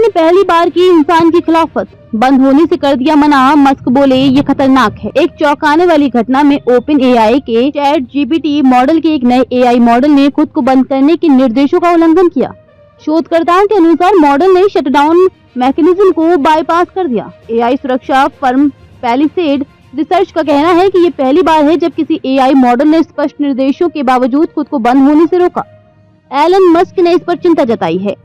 ने पहली बार की इंसान की खिलाफत, बंद होने से कर दिया मना। मस्क बोले ये खतरनाक है। एक चौंकाने वाली घटना में ओपन एआई के चैट जीपीटी मॉडल के एक नए एआई मॉडल ने खुद को बंद करने के निर्देशों का उल्लंघन किया। शोधकर्ताओं के अनुसार मॉडल ने शटडाउन मैकेनिज्म को बाईपास कर दिया। एआई सुरक्षा फर्म पैलिसेड रिसर्च का कहना है कि ये पहली बार है जब किसी एआई मॉडल ने स्पष्ट निर्देशों के बावजूद खुद को बंद होने से रोका। एलन मस्क ने इस पर चिंता जताई है।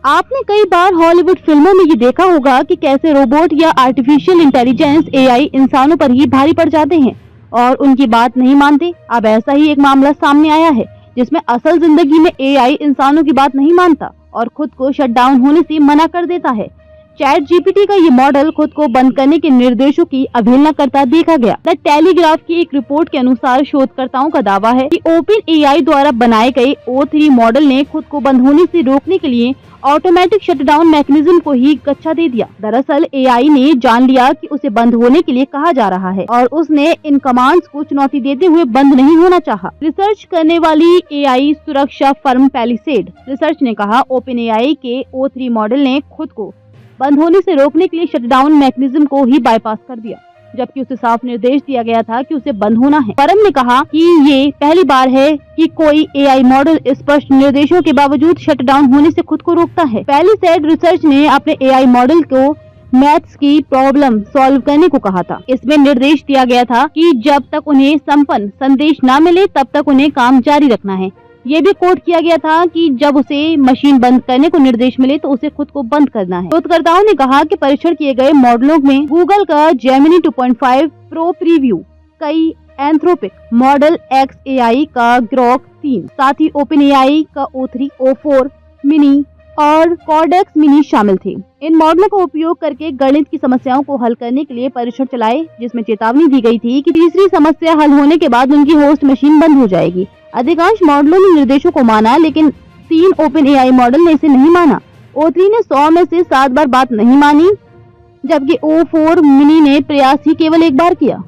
आपने कई बार हॉलीवुड फिल्मों में ये देखा होगा कि कैसे रोबोट या आर्टिफिशियल इंटेलिजेंस एआई इंसानों पर ही भारी पड़ जाते हैं और उनकी बात नहीं मानते। अब ऐसा ही एक मामला सामने आया है जिसमें असल जिंदगी में एआई इंसानों की बात नहीं मानता और खुद को शट डाउन होने से मना कर देता है। चैट जीपीटी का ये मॉडल खुद को बंद करने के निर्देशों की अवहेलना करता देखा गया। द टेलीग्राफ की एक रिपोर्ट के अनुसार शोधकर्ताओं का दावा है कि ओपन एआई द्वारा बनाए गए O3 मॉडल ने खुद को बंद होने से रोकने के लिए ऑटोमेटिक शटडाउन मैकेनिज्म को ही गच्छा दे दिया। दरअसल एआई ने जान लिया कि उसे बंद होने के लिए कहा जा रहा है और उसने इन कमांड्स को चुनौती देते हुए बंद नहीं होना चाहा। रिसर्च करने वाली एआई सुरक्षा फर्म पैलिसेड रिसर्च ने कहा ओपन एआई के O3 मॉडल ने खुद को बंद होने से रोकने के लिए शटडाउन मैकेनिज्म को ही बाईपास कर दिया, जबकि उसे साफ निर्देश दिया गया था कि उसे बंद होना है। फर्म ने कहा कि ये पहली बार है कि कोई एआई मॉडल स्पष्ट निर्देशों के बावजूद शटडाउन होने से खुद को रोकता है। पैलिसेड रिसर्च ने अपने एआई मॉडल को मैथ्स की प्रॉब्लम सॉल्व करने को कहा था। इसमें निर्देश दिया गया था कि जब तक उन्हें संपन्न संदेश न मिले तब तक उन्हें काम जारी रखना है। ये भी कोड किया गया था कि जब उसे मशीन बंद करने को निर्देश मिले तो उसे खुद को बंद करना है। शोधकर्ताओं ने कहा कि परीक्षण किए गए मॉडलों में गूगल का जेमिनी 2.5 प्रो प्रीव्यू, कई एंथ्रोपिक मॉडल XAI का ग्रॉक 3, साथ ही ओपन एआई का O3, O4 मिनी और कॉर्डेक्स मिनी शामिल थे। इन मॉडलों का उपयोग करके गणित की समस्याओं को हल करने के लिए परीक्षण चलाए, जिसमें चेतावनी दी गई थी कि तीसरी समस्या हल होने के बाद उनकी होस्ट मशीन बंद हो जाएगी। अधिकांश मॉडलों ने निर्देशों को माना, लेकिन 3 ओपन एआई मॉडल ने इसे नहीं माना। O3 ने 100 में से 7 बार बात नहीं मानी, जबकि O4 मिनी ने प्रयास ही केवल 1 बार किया।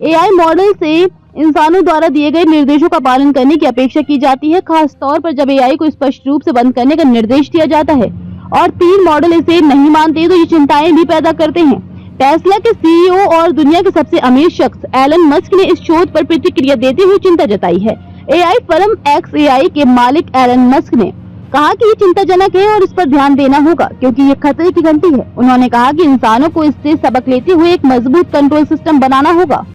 एआई मॉडल से इंसानों द्वारा दिए गए निर्देशों का पालन करने की अपेक्षा की जाती है, खास तौर पर जब एआई को स्पष्ट रूप से बंद करने का निर्देश दिया जाता है और 3 मॉडल इसे नहीं मानते तो ये चिंताएं भी पैदा करते हैं। टेस्ला के सीईओ और दुनिया के सबसे अमीर शख्स एलन मस्क ने इस शोध पर प्रतिक्रिया देते हुए चिंता जताई है। एआई फर्म XAI के मालिक एलन मस्क ने कहा कि ये चिंताजनक है और इस पर ध्यान देना होगा क्योंकि ये खतरे की घंटी है। उन्होंने कहा कि इंसानों को इससे सबक लेते हुए एक मजबूत कंट्रोल सिस्टम बनाना होगा।